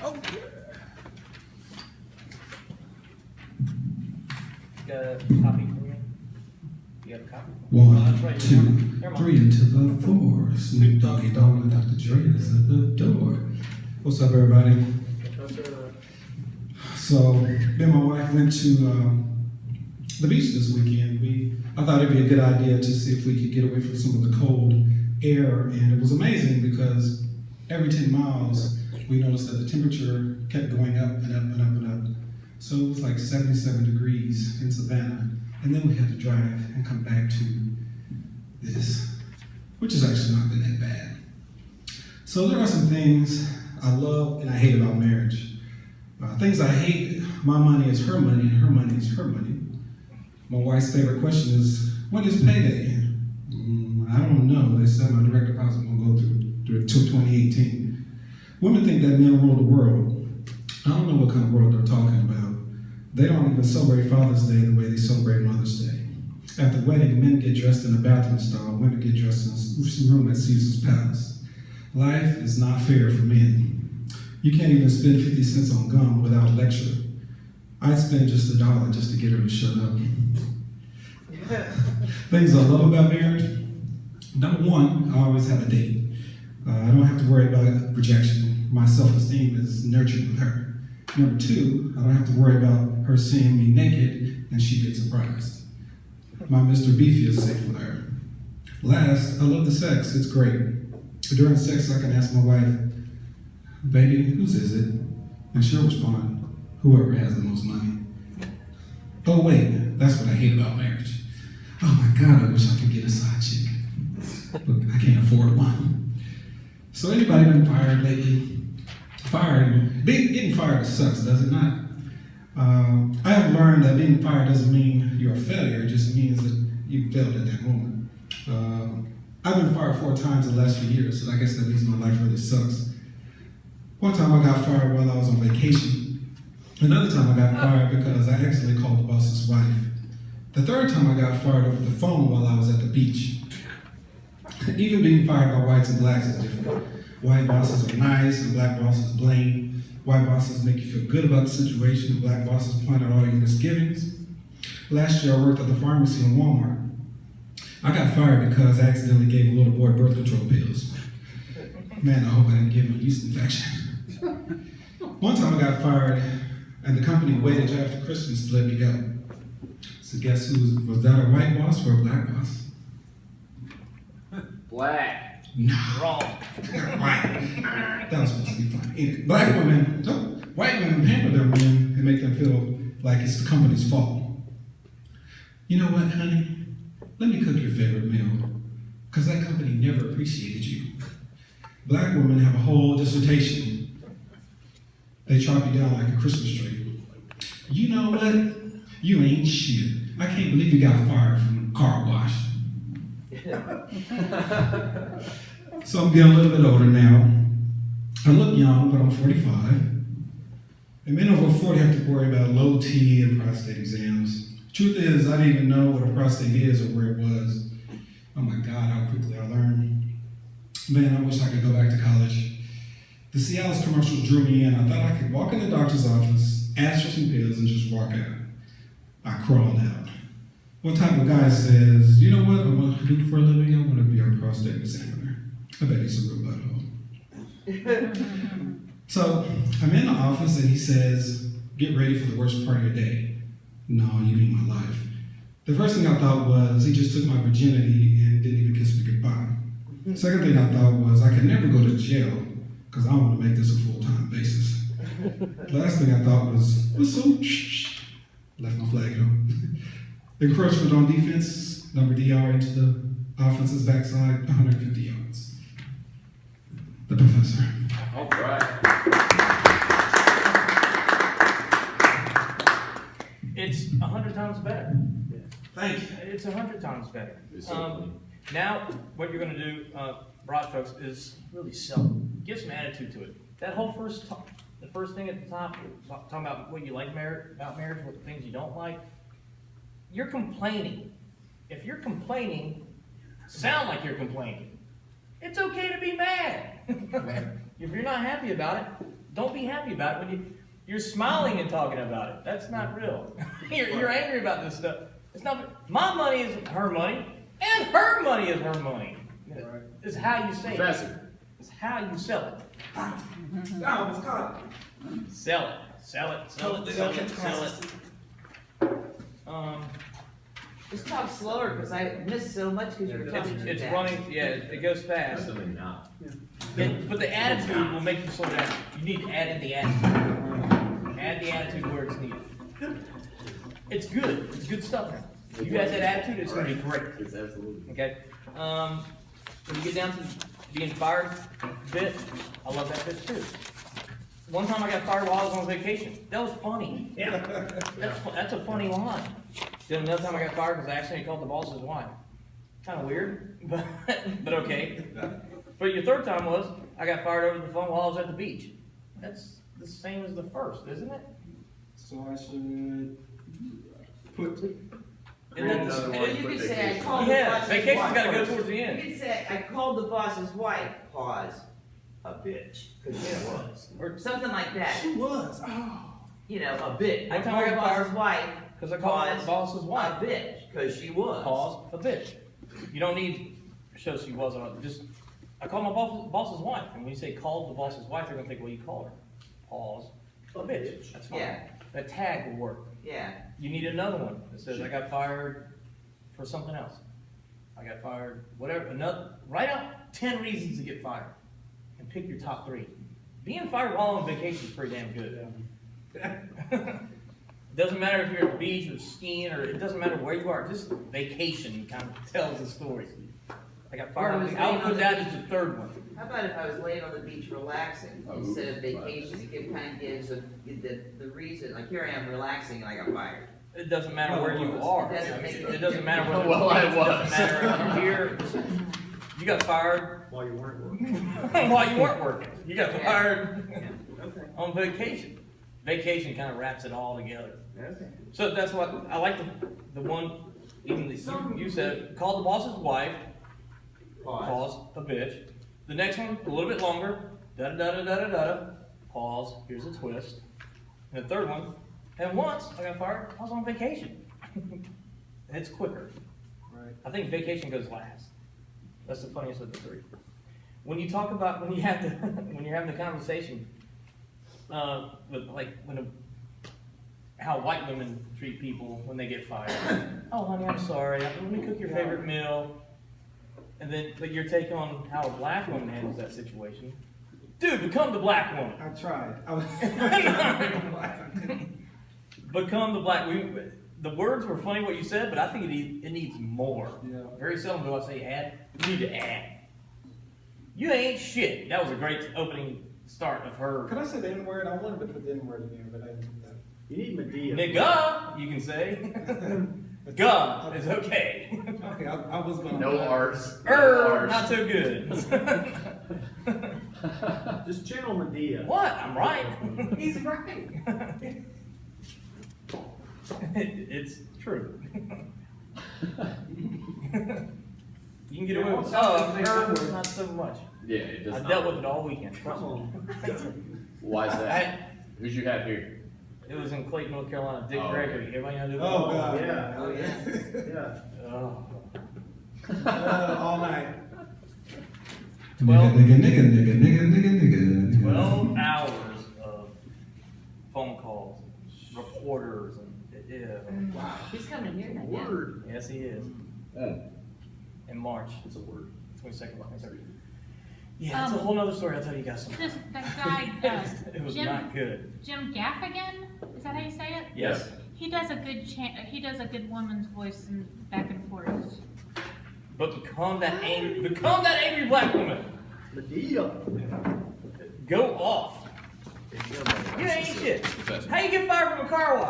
Oh, Got a copy for me? You got a copy? One, That's right. two, Never mind. 3 into the 4. Snoop Doggy Dogg and Dr. Dre is at the door. What's up, everybody? So, me and my wife went to the beach this weekend. I thought it'd be a good idea to see if we could get away from some of the cold air, and it was amazing because every 10 miles we noticed that the temperature kept going up and up and up and up. So it was like 77 degrees in Savannah, and then we had to drive and come back to this, which has actually not been that bad. So there are some things I love and I hate about marriage. Things I hate: my money is her money and her money is her money. My wife's favorite question is, when is payday? I don't know. They said my direct deposit won't go through till 2018. Women think that men rule the world. I don't know what kind of world they're talking about. They don't even celebrate Father's Day the way they celebrate Mother's Day. At the wedding, men get dressed in a bathroom style, women get dressed in some room at Caesar's Palace. Life is not fair for men. You can't even spend 50 cents on gum without a lecture. I'd spend just $1 just to get her to shut up. Things I love about marriage: number one, I always have a date. I don't have to worry about rejection. My self-esteem is nurtured with her. Number two, I don't have to worry about her seeing me naked and she gets surprised. My Mr. Beefy is safe with her. Last, I love the sex. It's great. During sex, I can ask my wife, "Baby, whose is it?" And she'll respond, "Whoever has the most money." Oh wait, that's what I hate about marriage. Oh my God, I wish I could get a side chick. But I can't afford one. So anybody been fired lately? Getting fired sucks, does it not? I have learned that being fired doesn't mean you're a failure. It just means that you failed at that moment. I've been fired 4 times in the last few years, so I guess that means my life really sucks. One time I got fired while I was on vacation. Another time I got fired because I accidentally called the boss's wife. The third time I got fired over the phone while I was at the beach. Even being fired by whites and blacks is different. White bosses are nice and black bosses blame. White bosses make you feel good about the situation, and black bosses point out all your misgivings. Last year I worked at the pharmacy in Walmart. I got fired because I accidentally gave a little boy birth control pills. Man, I hope I didn't give him a yeast infection. One time I got fired and the company waited till after Christmas to let me go. So guess who was that, a white boss or a black boss? Black. No. Wrong. White. That was supposed to be funny. Anyway, white women pamper their men and make them feel like it's the company's fault. You know what, honey? Let me cook your favorite meal, because that company never appreciated you. Black women have a whole dissertation. They chop you down like a Christmas tree. You know what? You ain't shit. I can't believe you got fired from the car wash. So I'm getting a little bit older now. I look young, but I'm 45. And men over 40 have to worry about low T and prostate exams. Truth is, I didn't even know what a prostate is or where it was. Oh my God, how quickly I learned. Man, I wish I could go back to college. The Cialis commercials drew me in. I thought I could walk in the doctor's office, ask for some pills, and just walk out. I crawled out. One type of guy says, "You know what I want to do for a living? I want to be a prostate examiner." I bet he's a real butthole. So I'm in the office and he says, "Get ready for the worst part of your day." No, you mean my life. The first thing I thought was he just took my virginity and didn't even kiss me goodbye. Second thing I thought was I could never go to jail because I want to make this a full-time basis. Last thing I thought was, whistle, left my flag home. Encroachment on defense, number DR into the offense's backside, 150 yards. The professor. All right. It's 100 times better. Thank you. It's 100 times better. Now, what you're going to do, broad strokes, is really sell it. Give some attitude to it. That whole the first thing at the top, talking about what you like about marriage, what things you don't like. You're complaining. If you're complaining, sound like you're complaining. It's okay to be mad. If you're not happy about it, Don't be happy about it when you're smiling and talking about it. That's not real. You're angry about this stuff. It's not. My money is her money, and her money is her money. Right. It's how you say it. Professor. It's how you sell it. Oh, it's caught. Sell it. Sell it. Sell it. Sell it. Sell it. Just talk slower, because I missed so much because you were talking too It's fast. running. Yeah, it goes fast. Definitely not. But the attitude will make you slow down. You need to add in the attitude. Add the attitude where it's needed. It's good. It's good stuff now. You add that attitude, it's gonna be great. It's absolutely. Okay? When you get down to being fired bit, I love that bit too. One time I got fired while I was on vacation. That was funny. Yeah. That's a funny line. Then another time I got fired because I accidentally called the boss's wife. Kind of weird, but okay. But your third time was, I got fired over the phone while I was at the beach. That's the same as the first, isn't it? So I should put. And then Another Or one you for could say, I vacation. called the yeah, boss's vacation's wife. gotta go towards the You end. could say, I called the boss's wife, pause, a bitch, because she was. Or Something like that, She was. Oh. you know, a bitch. I One time called I the got boss's fired wife, because I called the pause, boss's a wife. bitch, because she was. Pause, a bitch. You don't need show she was on. Just I called my boss's wife, and when you say called the boss's wife, they're gonna think, well, you called her. Pause, a bitch. That's fine. Yeah. That tag will work. Yeah, You need another one that says I got fired for something else. I got fired, whatever. Write out 10 reasons to get fired, and pick your top 3. Being fired while on vacation is pretty damn good. Doesn't matter if you're at the beach or skiing, or it doesn't matter where you are. Just vacation kind of tells the story. I got fired. Or I was I would laying on put the that beach. as the third one. how about if I was laying on the beach relaxing, Oh, instead of right. vacation, it kind of gives the reason, like here I am relaxing and I got fired. It doesn't matter Well, where it you was. are. It doesn't I mean, make- it doesn't matter whether Well, I it was. doesn't matter if you're here. You got fired While you weren't working. while you weren't working. You got Yeah. fired Okay. on vacation. Vacation kind of wraps it all together. Okay. So that's what I like the one even that you said. Call the boss's wife. Pause. A bitch. The next one a little bit longer. Da da da da da da. Pause. Here's a twist. And the third one. And once I got fired, I was on vacation. It's quicker. Right. I think vacation goes last. That's the funniest of the 3. When you talk about when you have the when you're having the conversation, with like how white women treat people when they get fired. Oh, honey, I'm sorry. Let me cook your favorite meal. And then, but your take on how a black woman handles that situation. Dude, become the black woman. I tried. I was. Become the black. The words were funny what you said, but I think it needs more. Yeah. Very seldom do I say add. You need to add. You ain't shit. That was a great opening start of her. Could I say the N word? I wanted to put the N word in there, but I didn't do that. You need Medea. Nigga, you can say. Guh is okay. Okay, I was gonna. No R's. No R's. Not so good. Just channel Medea. What? I'm right. He's right. It's true. You can get away with her, not so much. Yeah, it does I not. dealt with it all weekend. Trust Come me. on. Why is that? Who'd you have here? It was in Clayton, North Carolina. Dick Oh, Gregory. Everybody know Dick? Oh, God. Yeah. Oh, yeah. Yeah. Oh. All night. Well- nigga. 12 hours of phone calls, reporters, and Wow. He's coming here now, yeah. Word. yes, he is. Oh, In March, It's a word. 22nd, 23rd. Yeah, it's a whole nother story. I'll tell you guys some. This that guy, It was Jim not good. Jim Gaffigan, is that how you say it? Yes. He does a good he does a good woman's voice and back and forth. But become that angry black woman. Medea. Go off. You ain't shit. How you get fired from a car wash?